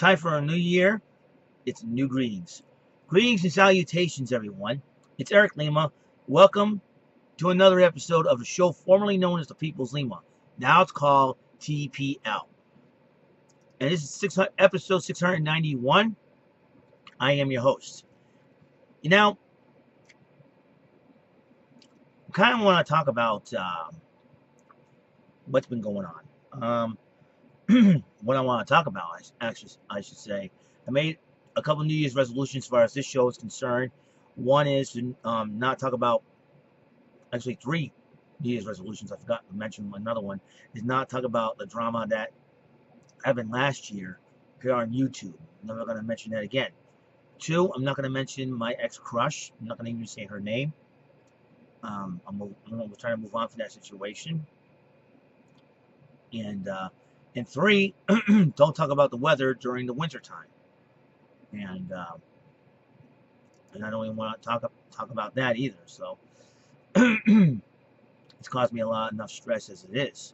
Time for a new year. It's new greetings. Greetings and salutations, everyone. It's Eric Lima. Welcome to another episode of the show formerly known as the People's Lima. Now it's called TPL. And this is episode 691. I am your host. Now, I kind of want to talk about what's been going on. What I want to talk about, I should say. I made a couple New Year's resolutions as far as this show is concerned. One is to not talk about, actually three New Year's resolutions. I forgot to mention another one, is not talk about the drama that happened last year here on YouTube. I'm never going to mention that again. Two, I'm not going to mention my ex-crush. I'm not going to even say her name. I'm trying to move on from that situation. And three, don't talk about the weather during the winter time. And I don't even want to talk about that either. So it's caused me enough stress as it is,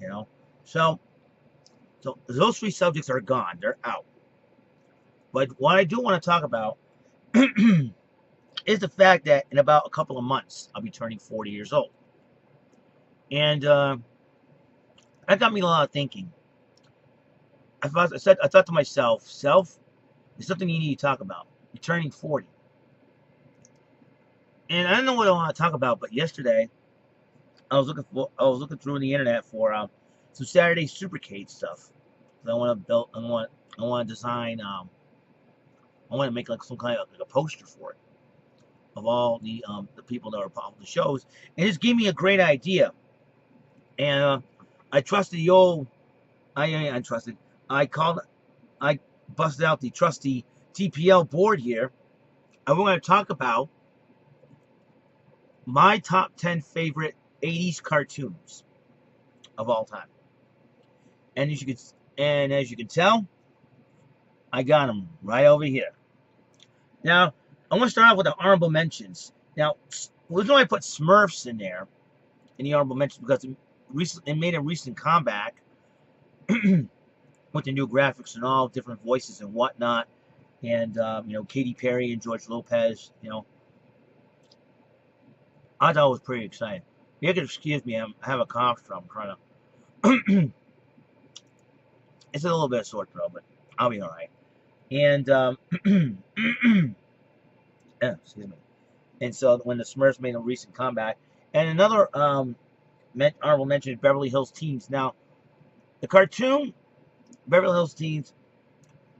you know. So those three subjects are gone; they're out. But what I do want to talk about is the fact that in about a couple of months I'll be turning 40 years old, and that got me a lot of thinking. I thought to myself, there's something you need to talk about. You're turning 40. And I don't know what I want to talk about, but yesterday I was looking through the internet for some Saturday Supercade stuff. I want to build. I want to design. I want to make like some kind of like a poster for it of all the people that are part of the shows, and it just gave me a great idea. And I trusted the old. I trusted. I busted out the trusty TPL board here. And we're going to talk about my top 10 favorite 80s cartoons of all time. And as you can tell, I got them right over here. Now, I want to start off with the honorable mentions. Now, the reason why I put Smurfs in there in the honorable mentions because it made a recent comeback with the new graphics and all different voices and whatnot, and Katy Perry and George Lopez. I thought it was pretty exciting. You can excuse me, I have a cough, so I'm trying to. It's a little bit of sore throat, but I'll be all right. And excuse me. And so when the Smurfs made a recent comeback, and another honorable mention is Beverly Hills Teens. Now, the cartoon Beverly Hills Teens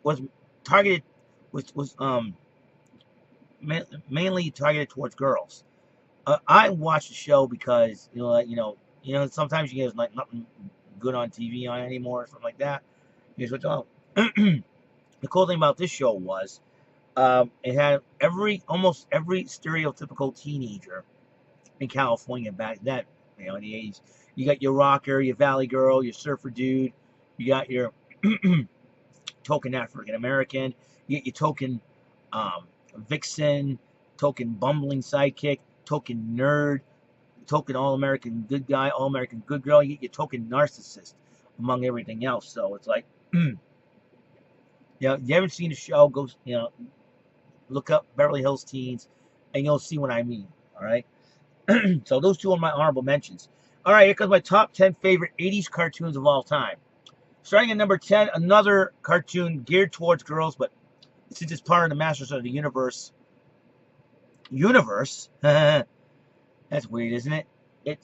was targeted was mainly targeted towards girls. I watched the show because sometimes you get like nothing good on TV on anymore or something like that. Here's what's on. The cool thing about this show was it had almost every stereotypical teenager in California back then. In the 80s, you got your rocker, your valley girl, your surfer dude. You got your token African American. You get your token vixen, token bumbling sidekick, token nerd, token all-American good guy, all-American good girl. You get your token narcissist among everything else. So it's like, you haven't seen the show, go, look up Beverly Hills Teens, and you'll see what I mean. All right. So those two are my honorable mentions. All right, here comes my top 10 favorite 80s cartoons of all time. Starting at number 10, another cartoon geared towards girls, but since it's part of the Masters of the Universe, that's weird, isn't it?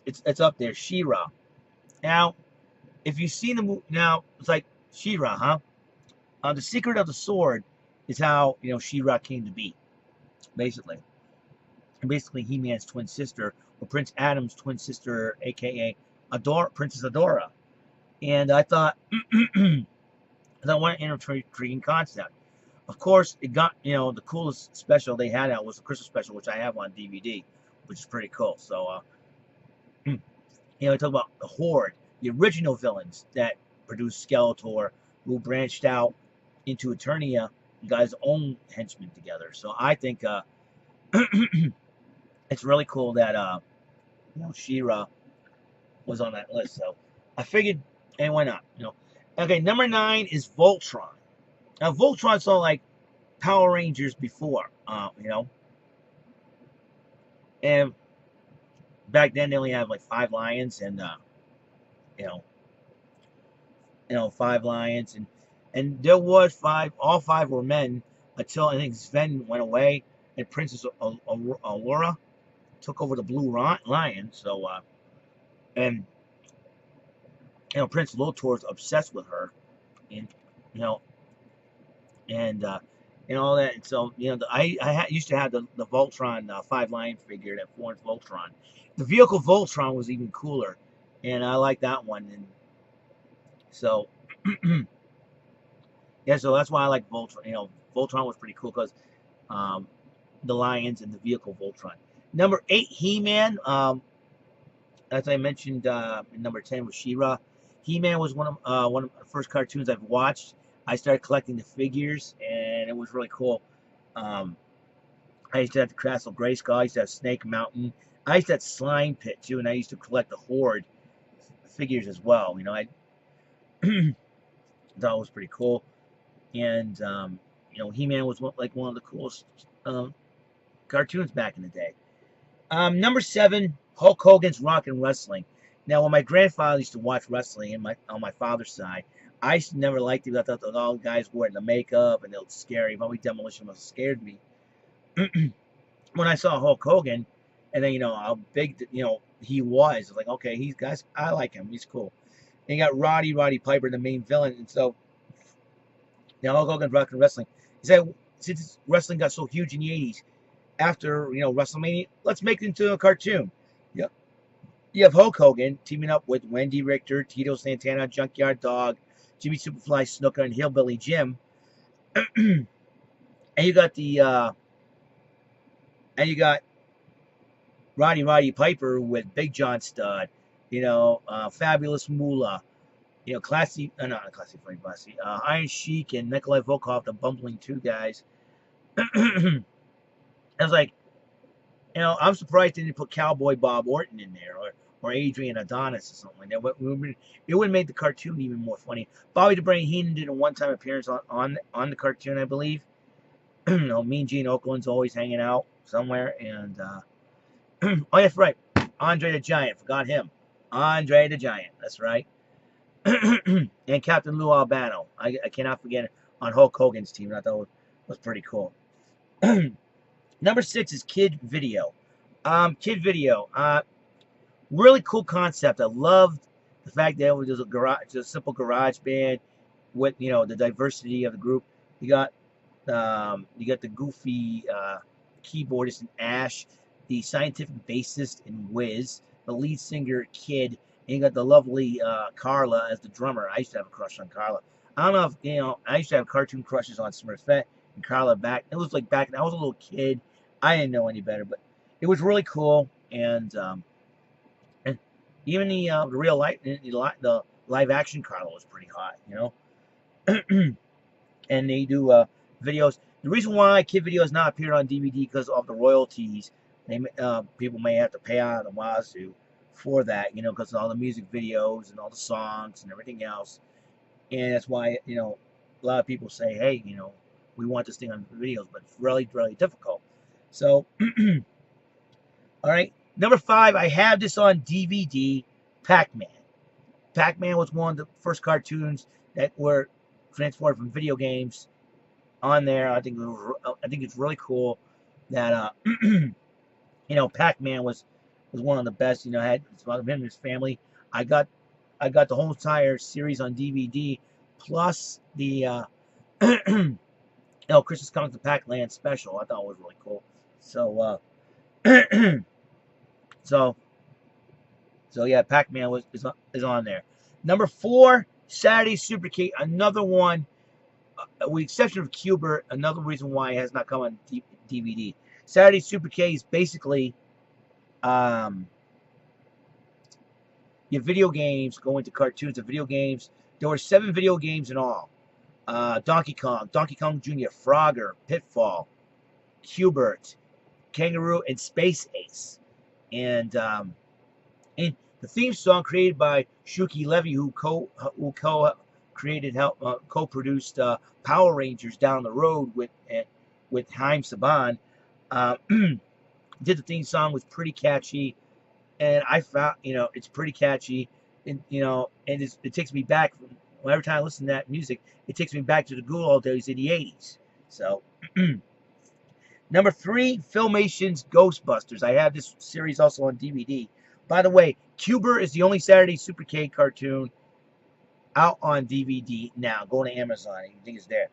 It's up there, She-Ra. Now, if you've seen the movie, now it's like She-Ra, huh? The Secret of the Sword is how She-Ra came to be, basically. And basically, He-Man's twin sister, or Prince Adam's twin sister, aka Princess Adora. And I thought, what an intriguing concept. Of course, it got, the coolest special they had out was the Christmas special, which I have on DVD, which is pretty cool. So, talk about the Horde, the original villains that produced Skeletor, who branched out into Eternia and got his own henchmen together. So I think it's really cool that, She-Ra was on that list. So I figured, and why not? Okay, number 9 is Voltron. Now Voltron saw like Power Rangers before, and back then they only had like 5 lions, and you know, 5 lions, and there was five. All 5 were men until I think Sven went away, and Princess Aurora took over the Blue Lion. So, and Prince Lotor is obsessed with her, and you know, and all that. And so, I used to have the Voltron 5 lion figure, that 4-inch Voltron. The vehicle Voltron was even cooler, and I like that one. And so, yeah, so that's why I like Voltron. Voltron was pretty cool because um, the lions and the vehicle Voltron. Number 8, He-Man. As I mentioned, number 10 was She-Ra. He-Man was one of the first cartoons I've watched. I started collecting the figures, and it was really cool. Um, I used to have the Castle Grayskull. I used to have Snake Mountain. I used to have Slime Pit too, and I used to collect the Horde figures as well. I thought it was pretty cool. And He-Man was one of the coolest cartoons back in the day. Number 7, Hulk Hogan's Rock and Wrestling. Now, when my grandfather used to watch wrestling on my father's side, I used to never liked it. I thought that all the guys wearing the makeup and they looked scary. Probably Demolition was scared me. When I saw Hulk Hogan, and then how big he was, I was like, okay, I like him. He's cool. And you got Roddy Piper, the main villain, and so now Hulk Hogan's Rock and Wrestling. He said, since wrestling got so huge in the '80s, after WrestleMania, let's make it into a cartoon. Yep. You have Hulk Hogan teaming up with Wendy Richter, Tito Santana, Junkyard Dog, Jimmy Superfly Snooker, and Hillbilly Jim. And you got Roddy Piper with Big John Studd, Fabulous Moolah, Classy, not Classy Funny Bossy, Iron Sheik and Nikolai Volkov, the bumbling 2 guys. I was like, I'm surprised they didn't put Cowboy Bob Orton in there, or Adrian Adonis or something like that. It would have made the cartoon even more funny. Bobby the Brain Heenan did a one-time appearance on the cartoon, I believe. Mean Gene Okerlund's always hanging out somewhere, and oh, that's right, Andre the Giant. Forgot him, Andre the Giant. That's right. And Captain Lou Albano. I cannot forget it, on Hulk Hogan's team. I thought it was pretty cool. Number 6 is Kid Video. Kid Video. Really cool concept. I loved the fact that it was just a simple garage band with the diversity of the group. You got the goofy keyboardist in Ash, the scientific bassist in Wiz, the lead singer Kid, and you got the lovely Carla as the drummer. I used to have a crush on Carla. I don't know if I used to have cartoon crushes on Smurfette and Carla back. It was like back. I was a little kid. I didn't know any better, but it was really cool. And even the real life, the live action Carla was pretty hot, And they do videos. The reason why Kid Video has not appeared on DVD because of the royalties. People may have to pay out of the wazoo for that, because of all the music videos and all the songs and everything else. And that's why, a lot of people say, hey, we want this thing on videos, but it's really, really difficult. So, all right. Number 5, I have this on DVD, Pac-Man. Pac-Man was one of the first cartoons that were transported from video games on there. I think it's really cool that Pac-Man was one of the best. Had him and his family. I got the whole entire series on DVD, plus the Christmas Comes to Pac-Land special. I thought it was really cool. So so yeah, Pac-Man is on there. Number 4, Saturday Super K, another one. With the exception of Cuber, another reason why it has not come on DVD. Saturday Super K is basically your video games go into cartoons of video games. There were 7 video games in all. Donkey Kong Jr., Frogger, Pitfall, Cubert, Kangaroo, and Space Ace. And the theme song created by Shuki Levy, who co-created co-produced Power Rangers Down the Road with Haim Saban. Did the theme song, was pretty catchy, and I found, it's pretty catchy, and and it takes me back. Every time I listen to that music, it takes me back to the good old days of the '80s. So, number 3, Filmation's Ghostbusters. I have this series also on DVD. By the way, Cuber is the only Saturday Super K cartoon out on DVD now. Go to Amazon. You think it's there.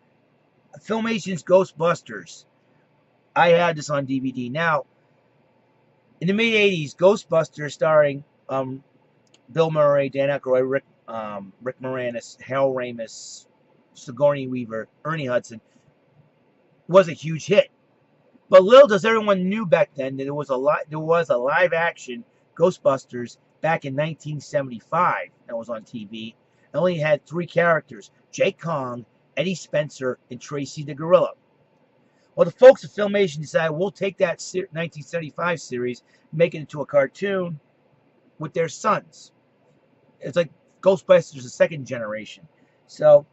Filmation's Ghostbusters. I had this on DVD. Now, in the mid '80s, Ghostbusters, starring Bill Murray, Dan Aykroyd, Rick Moranis, Harold Ramis, Sigourney Weaver, Ernie Hudson, was a huge hit. But little does everyone knew back then that there was a live action Ghostbusters back in 1975 that was on TV. It only had 3 characters: Jake Kong, Eddie Spencer, and Tracy the Gorilla. Well, the folks at Filmation decided, we'll take that 1975 series, make it into a cartoon with their sons. It's like Ghostbusters, the second generation. So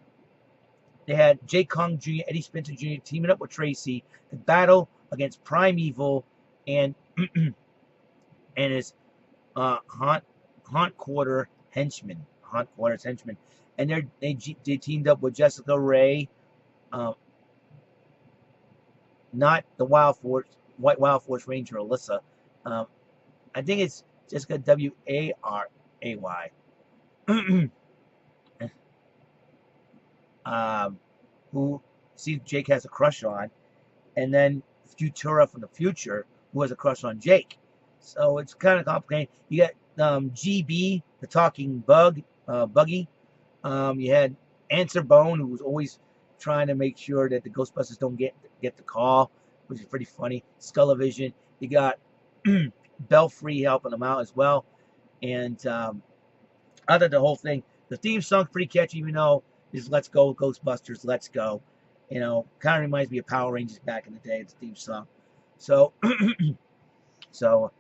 they had Jake Kong Jr., Eddie Spencer Jr. teaming up with Tracy to battle against Primeval and his Haunt Quarter henchmen. Haunt Quarter's henchmen. And they teamed up with Jessica Rae, not the White Wild Force Ranger Alyssa. I think it's Jessica Waray. Who Jake has a crush on, and then Futura from the future, who has a crush on Jake. So it's kind of complicated. You got GB, the talking buggy. You had Answer Bone, who was always trying to make sure that the Ghostbusters don't get the call, which is pretty funny. Scullavision. You got Belfry helping them out as well. And other the whole thing, the theme song's pretty catchy, even though it's "Let's Go Ghostbusters, Let's Go." Kind of reminds me of Power Rangers back in the day. It's the theme song. So, so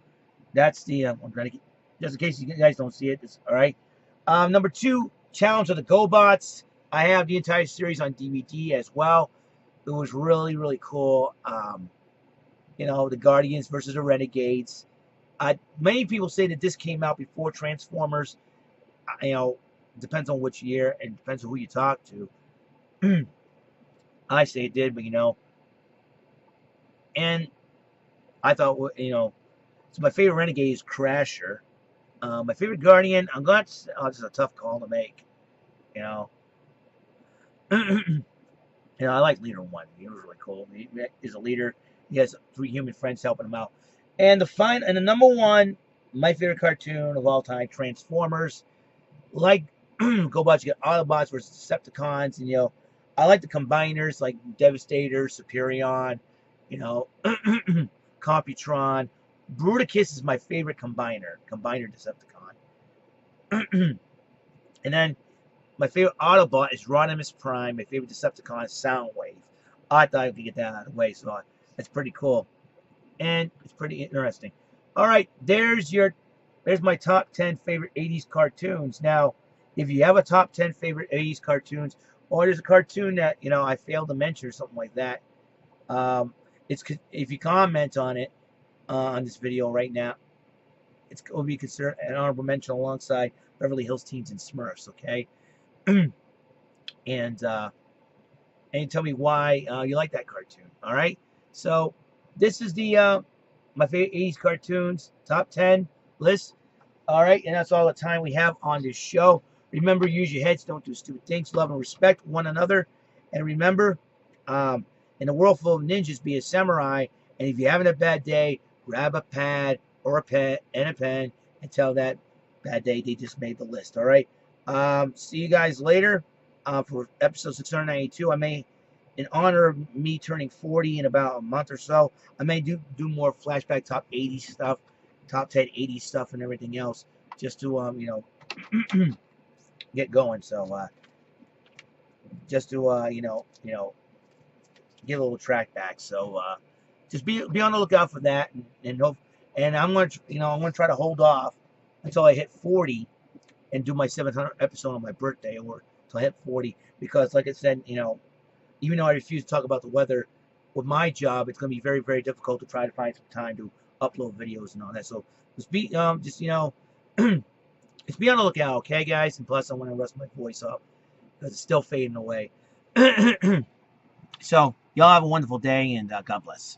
that's the. I'm trying to get, just in case you guys don't see it. All right. Number 2, Challenge of the GoBots. I have the entire series on DVD as well. It was really, really cool. The Guardians versus the Renegades. Many people say that this came out before Transformers. Depends on which year and depends on who you talk to. I say it did, but and I thought, so my favorite Renegade is Crasher. My favorite Guardian, I'm glad. This is a tough call to make. I like Leader 1. He was really cool. He is a leader. He has 3 human friends helping him out. And the number 1, my favorite cartoon of all time, Transformers. Like GoBots, you got Autobots versus Decepticons, and I like the combiners like Devastator, Superion, Computron. Bruticus is my favorite combiner Decepticon. And then my favorite Autobot is Rodimus Prime. My favorite Decepticon is Soundwave. I thought I could get that out of the way, so that's pretty cool. And it's pretty interesting. All right, there's my top 10 favorite 80s cartoons. Now, if you have a top 10 favorite 80s cartoons, or there's a cartoon that I failed to mention or something like that, if you comment on it on this video right now, it will be considered an honorable mention alongside Beverly Hills Teens and Smurfs. Okay, and tell me why you like that cartoon. All right, so this is the my favorite 80s cartoons top 10 list. All right, and that's all the time we have on this show. Remember, use your heads, don't do stupid things, love and respect one another. And remember, in a world full of ninjas, be a samurai. And if you're having a bad day, grab a pad or a pen and a pen and tell that bad day they just made the list. All right. See you guys later for episode 692. I may, in honor of me turning 40 in about a month or so, I may do more flashback top 80 stuff, top 10 80 stuff, and everything else, just to get going. So just to get a little track back. So just be on the lookout for that, and I'm gonna try to hold off until I hit 40 and do my 700th episode on my birthday, or till I hit 40, because like I said, even though I refuse to talk about the weather, with my job, it's going to be very, very difficult to try to find some time to upload videos and all that. So just be, just just be on the lookout, okay, guys? And plus, I want to rest my voice up because it's still fading away. So y'all have a wonderful day, and God bless.